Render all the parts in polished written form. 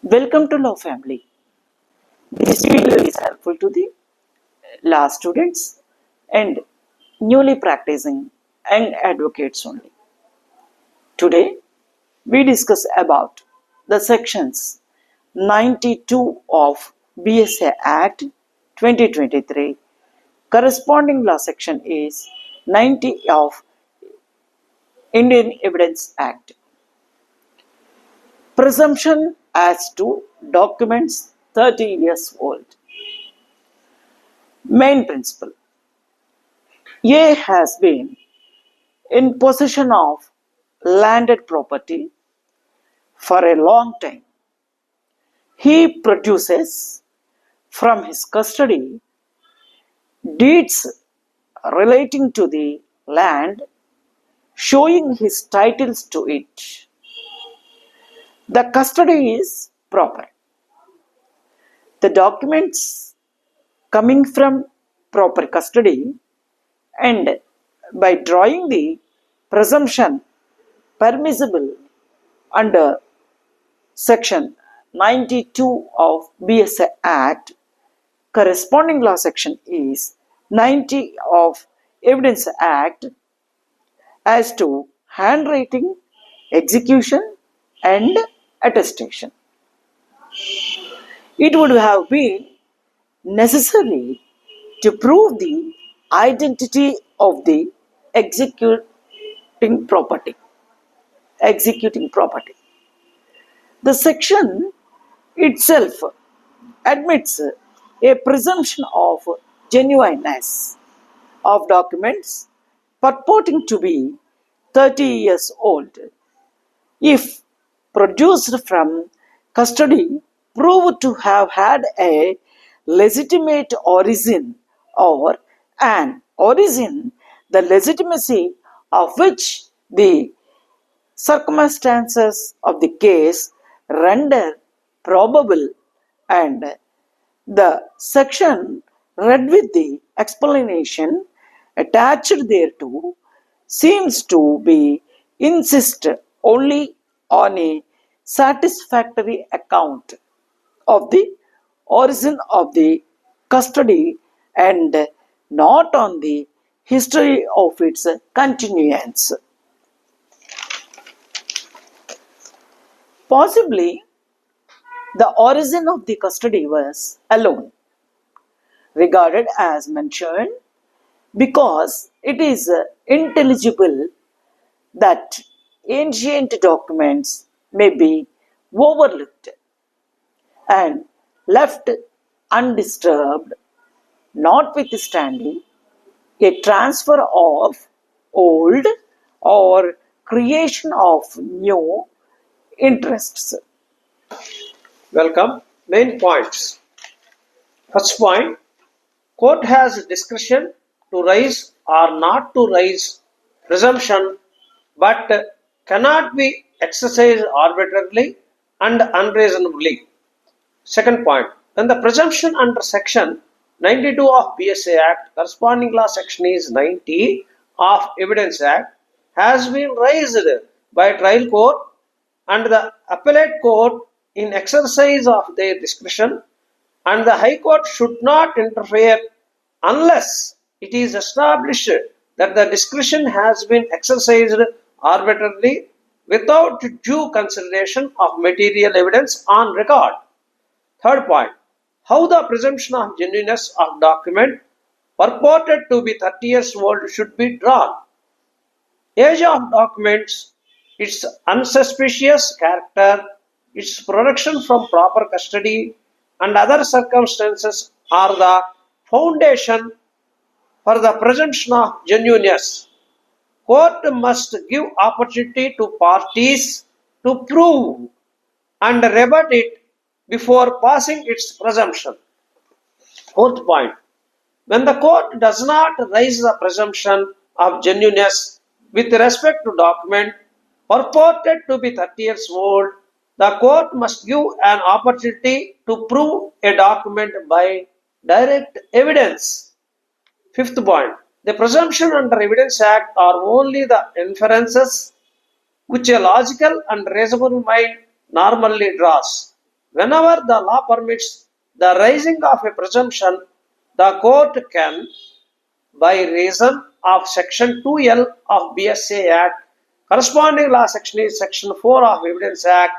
Welcome to Law Family. This video is helpful to the law students and newly practicing young advocates only. Today, we discuss about the sections 92 of BSA Act 2023. Corresponding law section is 90 of Indian Evidence Act. Presumption as to documents 30 years old. Main principle. A has been in possession of landed property for a long time. He produces from his custody deeds relating to the land, showing his titles to it. The custody is proper. The documents coming from proper custody, and by drawing the presumption permissible under section 92 of BSA Act, corresponding law section is 90 of Evidence Act as to handwriting, execution and attestation. It would have been necessary to prove the identity of the executing property. The section itself admits a presumption of genuineness of documents purporting to be 30 years old if produced from custody, proved to have had a legitimate origin or an origin the legitimacy of which the circumstances of the case render probable, and the section read with the explanation attached thereto seems to be insist only on a satisfactory account of the origin of the custody and not on the history of its continuance. Possibly, the origin of the custody was alone regarded as mentioned because it is intelligible that ancient documents may be overlooked and left undisturbed, notwithstanding a transfer of old or creation of new interests. Welcome. Main points. First point, court has discretion to raise or not to raise presumption but cannot be exercised arbitrarily and unreasonably. Second point, when the presumption under section 92 of BSA Act, corresponding law section is 90 of Evidence Act, has been raised by trial court and the appellate court in exercise of their discretion, and the High Court should not interfere unless it is established that the discretion has been exercised arbitrarily without due consideration of material evidence on record. Third point, how the presumption of genuineness of document purported to be 30 years old should be drawn. Age of documents, its unsuspicious character, its production from proper custody, and other circumstances are the foundation for the presumption of genuineness. Court must give opportunity to parties to prove and rebut it before passing its presumption. Fourth point, when the court does not raise the presumption of genuineness with respect to document purported to be 30 years old, the court must give an opportunity to prove a document by direct evidence. Fifth point, the presumption under Evidence Act are only the inferences which a logical and reasonable mind normally draws. Whenever the law permits the raising of a presumption, the court can, by reason of Section 2L of BSA Act, corresponding law section is Section 4 of Evidence Act,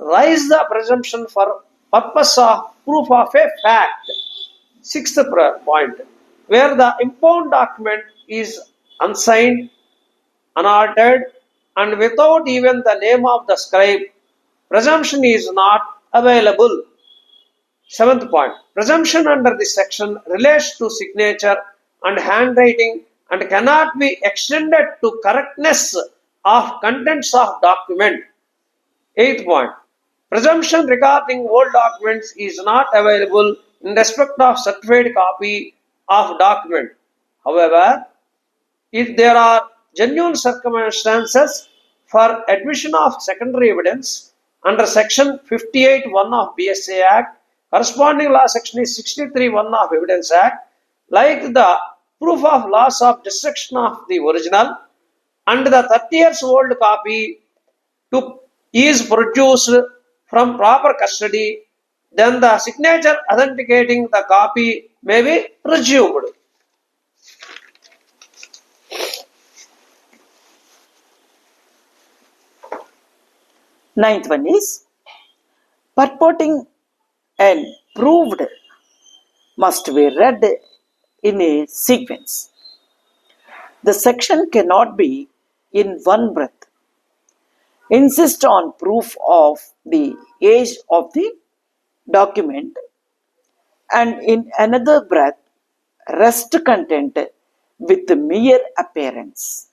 raise the presumption for purpose of proof of a fact. Sixth point, where the impound document is unsigned, unaltered, and without even the name of the scribe, presumption is not available. Seventh point, presumption under this section relates to signature and handwriting and cannot be extended to correctness of contents of document. Eighth point, presumption regarding old documents is not available in respect of certified copy of document. However, if there are genuine circumstances for admission of secondary evidence under section 58(1) of BSA Act, corresponding law section is 63(1) of Evidence Act, like the proof of loss of destruction of the original and the 30 years old copy to is produced from proper custody, then the signature authenticating the copy may be presumed. Ninth one is purporting and proved must be read in a sequence. The section cannot be in one breath. Insist on proof of the age of the document and in another breath rest content with mere appearance.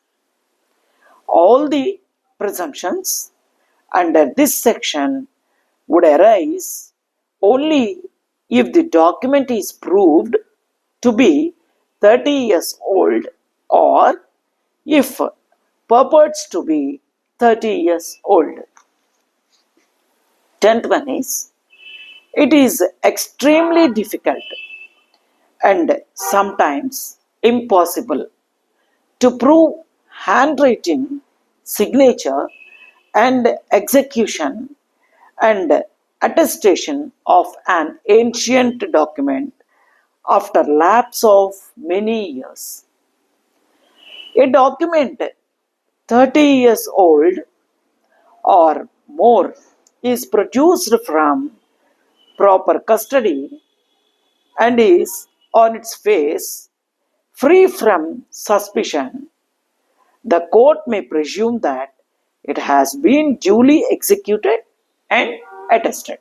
All the presumptions under this section would arise only if the document is proved to be 30 years old or if purports to be 30 years old. 10th one is, it is extremely difficult and sometimes impossible to prove handwriting, signature, and execution and attestation of an ancient document after lapse of many years. A document 30 years old or more is produced from proper custody and is on its face free from suspicion, the court may presume that it has been duly executed and attested.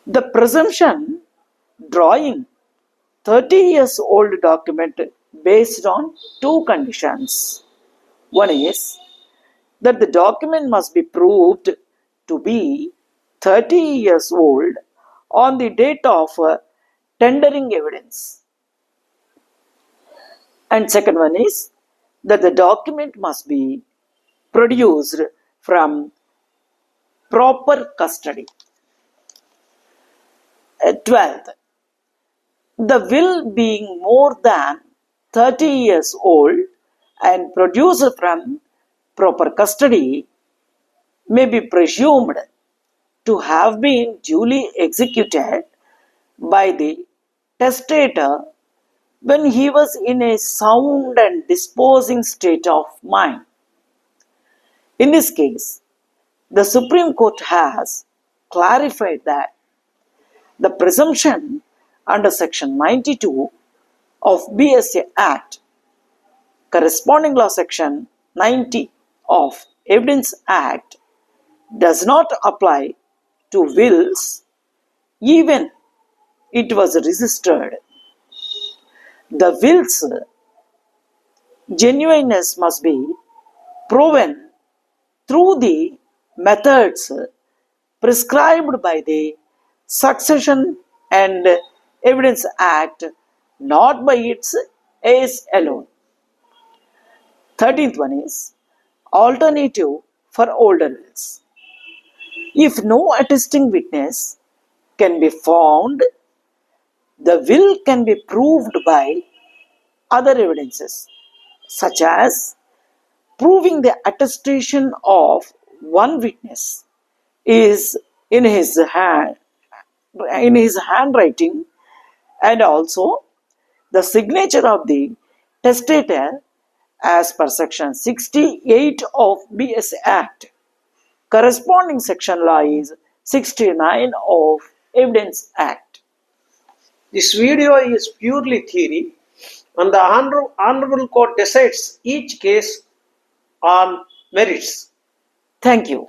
The presumption drawing 30 years old document based on two conditions. One is that the document must be proved to be 30 years old on the date of tendering evidence. And second one is that the document must be produced from proper custody. 12th, the will being more than 30 years old and produced from proper custody may be presumed to have been duly executed by the testator when he was in a sound and disposing state of mind. In this case, the Supreme Court has clarified that the presumption under Section 92 of BSA Act, corresponding law Section 90 of Evidence Act, does not apply to wills even it was registered. The will's genuineness must be proven through the methods prescribed by the Succession and Evidence Act, not by its age alone. 13th one is alternative for older wills. If no attesting witness can be found, the will can be proved by other evidences, such as proving the attestation of one witness is in his hand, in his handwriting, and also the signature of the testator as per section 68 of BSA Act. Corresponding section law is 69 of Evidence Act. This video is purely theory, and the Honorable Court decides each case on merits. Thank you.